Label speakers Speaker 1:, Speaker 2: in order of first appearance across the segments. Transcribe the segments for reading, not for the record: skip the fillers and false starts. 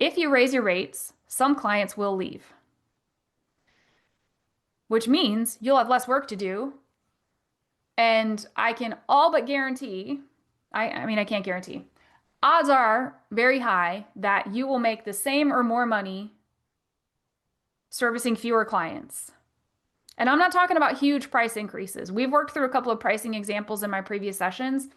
Speaker 1: If you raise your rates, some clients will leave, which means you'll have less work to do. And I can all but guarantee, I mean, I can't guarantee. Odds are very high that you will make the same or more money servicing fewer clients. And I'm not talking about huge price increases. We've worked through a couple of pricing examples in my previous sessions.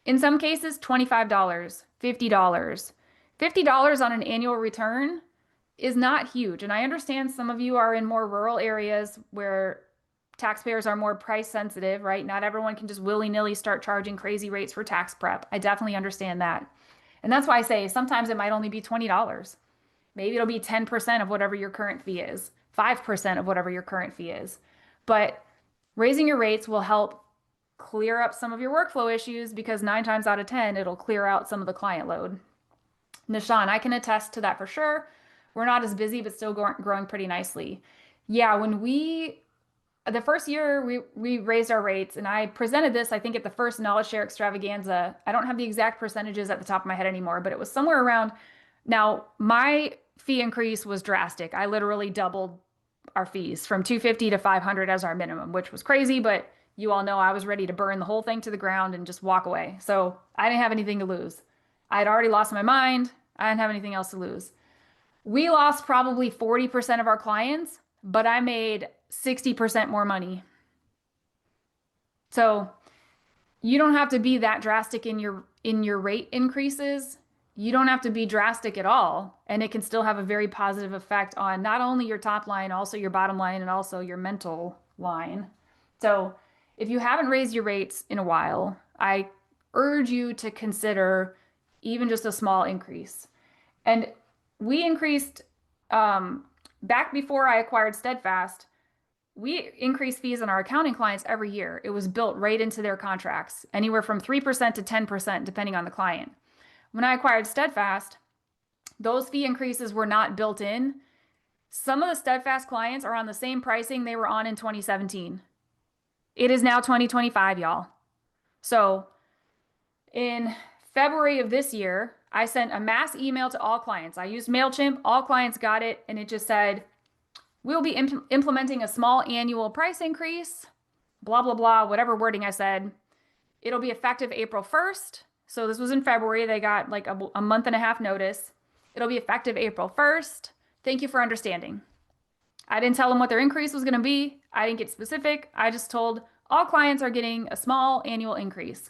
Speaker 1: In some cases, $25, $50. $50 on an annual return is not huge. And I understand some of you are in more rural areas where taxpayers are more price sensitive, right? Not everyone can just willy-nilly start charging crazy rates for tax prep. I definitely understand that. And that's why I say sometimes it might only be $20. Maybe it'll be 10% of whatever your current fee is, 5% of whatever your current fee is. But raising your rates will help clear up some of your workflow issues because 9 times out of 10, it'll clear out some of the client load. Nishan, I can attest to that for sure. We're not as busy, but still growing pretty nicely. Yeah, the first year we raised our rates, and I presented this, I think, at the first Knowledge Share Extravaganza. I don't have the exact percentages at the top of my head anymore, but it was somewhere around. Now, my fee increase was drastic. I literally doubled our fees from 250 to 500 as our minimum, which was crazy, but you all know I was ready to burn the whole thing to the ground and just walk away. So I didn't have anything to lose. I had already lost my mind. I didn't have anything else to lose. We lost probably 40% of our clients, but I made 60% more money. So you don't have to be that drastic in your rate increases. You don't have to be drastic at all, and it can still have a very positive effect on not only your top line, also your bottom line, and also your mental line. So if you haven't raised your rates in a while, I urge you to consider even just a small increase. And we increased back before I acquired Steadfast. We increase fees on our accounting clients every year. It was built right into their contracts, anywhere from 3% to 10%, depending on the client. When I acquired Steadfast, those fee increases were not built in. Some of the Steadfast clients are on the same pricing they were on in 2017. It is now 2025, y'all. So in February of this year, I sent a mass email to all clients. I used MailChimp. All clients got it, and it just said, we'll be implementing a small annual price increase, blah, blah, blah, whatever wording I said. It'll be effective April 1st. So this was in February. They got like a month and a half notice. It'll be effective April 1st. Thank you for understanding. I didn't tell them what their increase was going to be. I didn't get specific. I just told all clients are getting a small annual increase.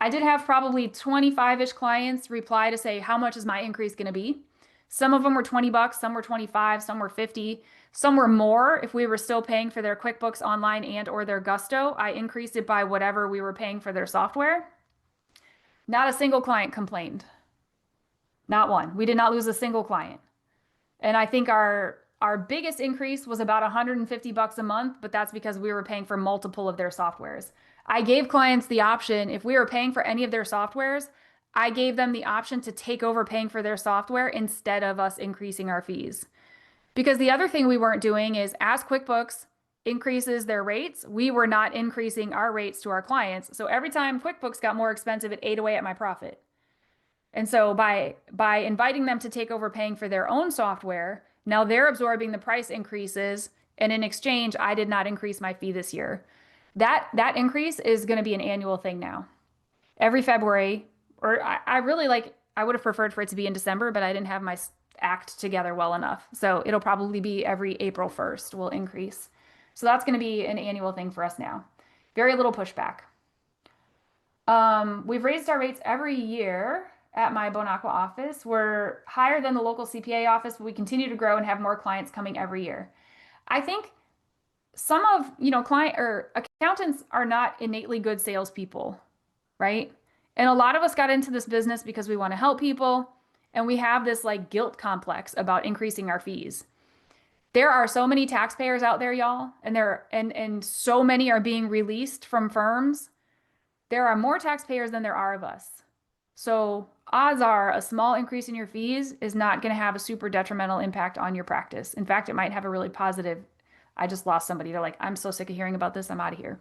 Speaker 1: I did have probably 25-ish clients reply to say, how much is my increase going to be? Some of them were $20, some were 25, some were 50, some were more if we were still paying for their QuickBooks Online and or their Gusto. I increased it by whatever we were paying for their software. Not a single client complained. Not one. We did not lose a single client. And I think our biggest increase was about $150 a month, but that's because we were paying for multiple of their softwares. I gave clients the option, if we were paying for any of their softwares, I gave them the option to take over paying for their software instead of us increasing our fees. Because the other thing we weren't doing is as QuickBooks increases their rates, we were not increasing our rates to our clients. So every time QuickBooks got more expensive, it ate away at my profit. And so by inviting them to take over paying for their own software, now they're absorbing the price increases, and in exchange, I did not increase my fee this year. That increase is going to be an annual thing now. Every February, or I would have preferred for it to be in December, but I didn't have my act together well enough. So it'll probably be every April 1st will increase. So that's going to be an annual thing for us now. Very little pushback. We've raised our rates every year at my Bonacqua office. We're higher than the local CPA office, but we continue to grow and have more clients coming every year. I think some of, client or accountants are not innately good salespeople, right? And a lot of us got into this business because we want to help people, and we have this like guilt complex about increasing our fees. There are so many taxpayers out there, y'all, and so many are being released from firms. There are more taxpayers than there are of us. So odds are a small increase in your fees is not going to have a super detrimental impact on your practice. In fact, it might have a really positive. I just lost somebody. They're like, I'm so sick of hearing about this. I'm out of here.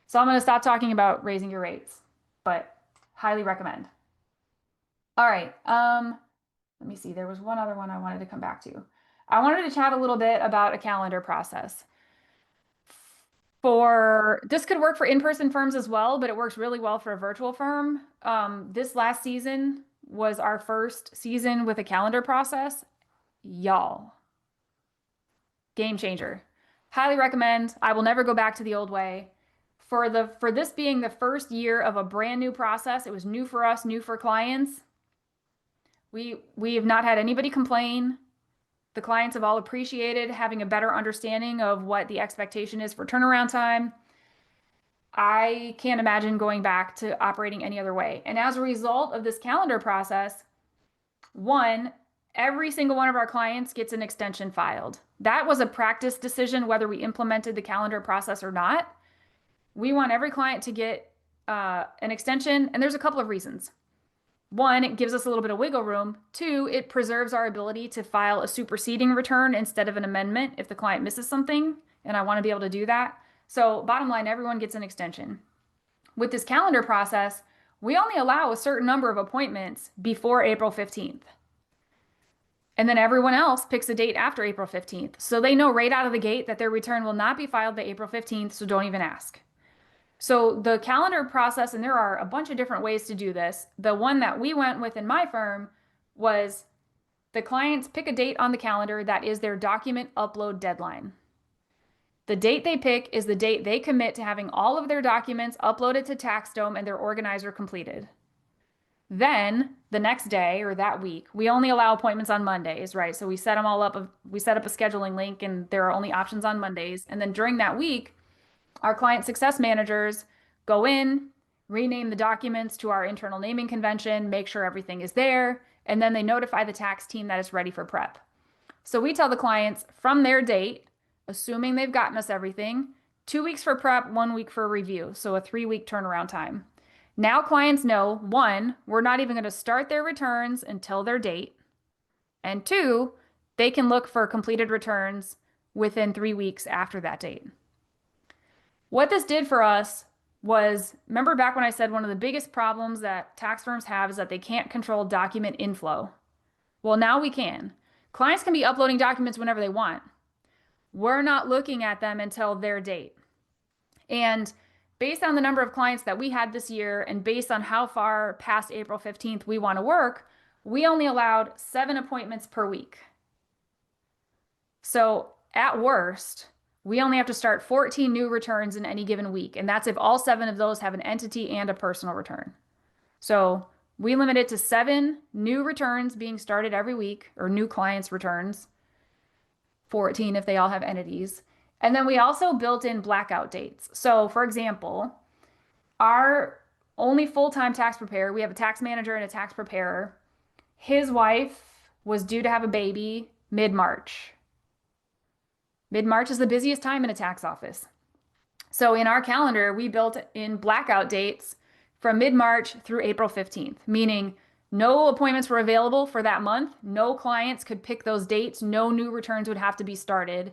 Speaker 1: So I'm going to stop talking about raising your rates, but highly recommend. All right. let me see, there was one other one I wanted to come back to. I wanted to chat a little bit about a calendar process. For this could work for in-person firms as well, but it works really well for a virtual firm. This last season was our first season with a calendar process. Y'all, game changer. Highly recommend. I will never go back to the old way. For this being the first year of a brand new process, it was new for us, new for clients. We have not had anybody complain. The clients have all appreciated having a better understanding of what the expectation is for turnaround time. I can't imagine going back to operating any other way. And as a result of this calendar process, one, every single one of our clients gets an extension filed. That was a practice decision whether we implemented the calendar process or not. We want every client to get an extension, and there's a couple of reasons. One, it gives us a little bit of wiggle room. Two, it preserves our ability to file a superseding return instead of an amendment if the client misses something, and I want to be able to do that. So bottom line, everyone gets an extension. With this calendar process, we only allow a certain number of appointments before April 15th. And then everyone else picks a date after April 15th. So they know right out of the gate that their return will not be filed by April 15th, so don't even ask. So the calendar process, and there are a bunch of different ways to do this. The one that we went with in my firm was the clients pick a date on the calendar that is their document upload deadline. The date they pick is the date they commit to having all of their documents uploaded to TaxDome and their organizer completed. Then the next day or that week, we only allow appointments on Mondays, right? So we set them all up. We set up a scheduling link and there are only options on Mondays. And then during that week, our client success managers go in, rename the documents to our internal naming convention, make sure everything is there, and then they notify the tax team that it's ready for prep. So we tell the clients from their date, assuming they've gotten us everything, 2 weeks for prep, 1 week for review. So a 3-week turnaround time. Now clients know, one, we're not even going to start their returns until their date. And two, they can look for completed returns within 3 weeks after that date. What this did for us was, remember back when I said one of the biggest problems that tax firms have is that they can't control document inflow. Well, now we can. Clients can be uploading documents whenever they want. We're not looking at them until their date. And based on the number of clients that we had this year and based on how far past April 15th we want to work, we only allowed 7 appointments per week. So at worst, we only have to start 14 new returns in any given week. And that's if all 7 of those have an entity and a personal return. So we limit it to 7 new returns being started every week, or new clients' returns, 14 if they all have entities. And then we also built in blackout dates. So for example, our only full-time tax preparer, we have a tax manager and a tax preparer. His wife was due to have a baby mid-March. Mid-March is the busiest time in a tax office. So in our calendar, we built in blackout dates from mid-March through April 15th, meaning no appointments were available for that month. No clients could pick those dates. No new returns would have to be started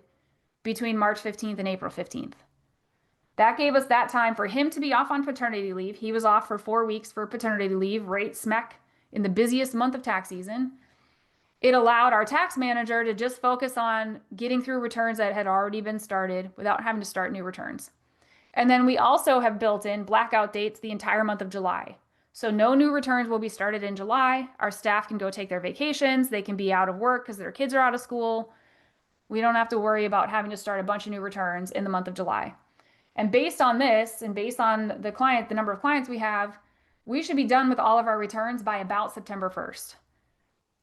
Speaker 1: between March 15th and April 15th. That gave us that time for him to be off on paternity leave. He was off for 4 weeks for paternity leave, right smack in the busiest month of tax season. It allowed our tax manager to just focus on getting through returns that had already been started without having to start new returns. And then we also have built in blackout dates the entire month of July. So no new returns will be started in July. Our staff can go take their vacations. They can be out of work because their kids are out of school. We don't have to worry about having to start a bunch of new returns in the month of July. And based on this, and based on the number of clients we have, we should be done with all of our returns by about September 1st.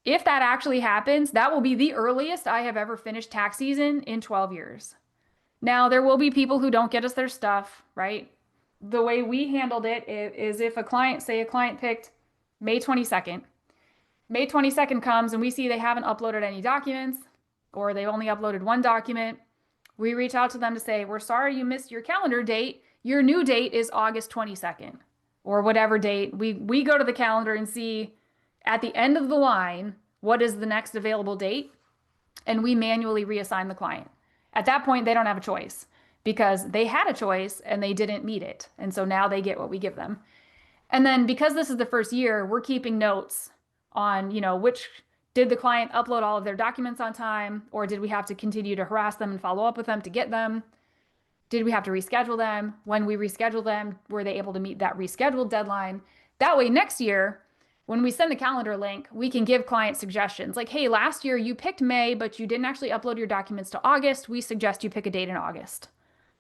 Speaker 1: If that actually happens, that will be the earliest I have ever finished tax season in 12 years. Now, there will be people who don't get us their stuff, right? The way we handled it is if a client picked May 22nd. May 22nd comes and we see they haven't uploaded any documents or they've only uploaded 1 document. We reach out to them to say, we're sorry you missed your calendar date. Your new date is August 22nd or whatever date. We go to the calendar and see at the end of the line, what is the next available date? And we manually reassign the client. At that point, they don't have a choice because they had a choice and they didn't meet it. And so now they get what we give them. And then because this is the first year, we're keeping notes on, which Did the client upload all of their documents on time, or did we have to continue to harass them and follow up with them to get them? Did we have to reschedule them? When we reschedule them, were they able to meet that rescheduled deadline? That way, next year, when we send the calendar link, we can give clients suggestions like, hey, last year you picked May, but you didn't actually upload your documents to August. We suggest you pick a date in August.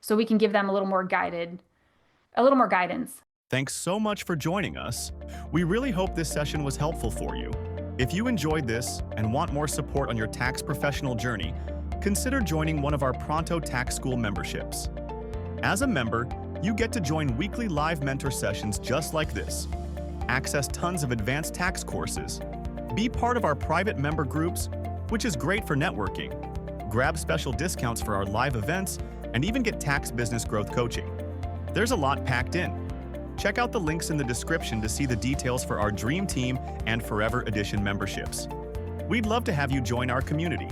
Speaker 1: So we can give them a little more guidance.
Speaker 2: Thanks so much for joining us. We really hope this session was helpful for you. If you enjoyed this and want more support on your tax professional journey, consider joining one of our Pronto Tax School memberships. As a member, you get to join weekly live mentor sessions just like this, access tons of advanced tax courses, be part of our private member groups, which is great for networking, grab special discounts for our live events, and even get tax business growth coaching. There's a lot packed in. Check out the links in the description to see the details for our Dream Team and Forever Edition memberships. We'd love to have you join our community.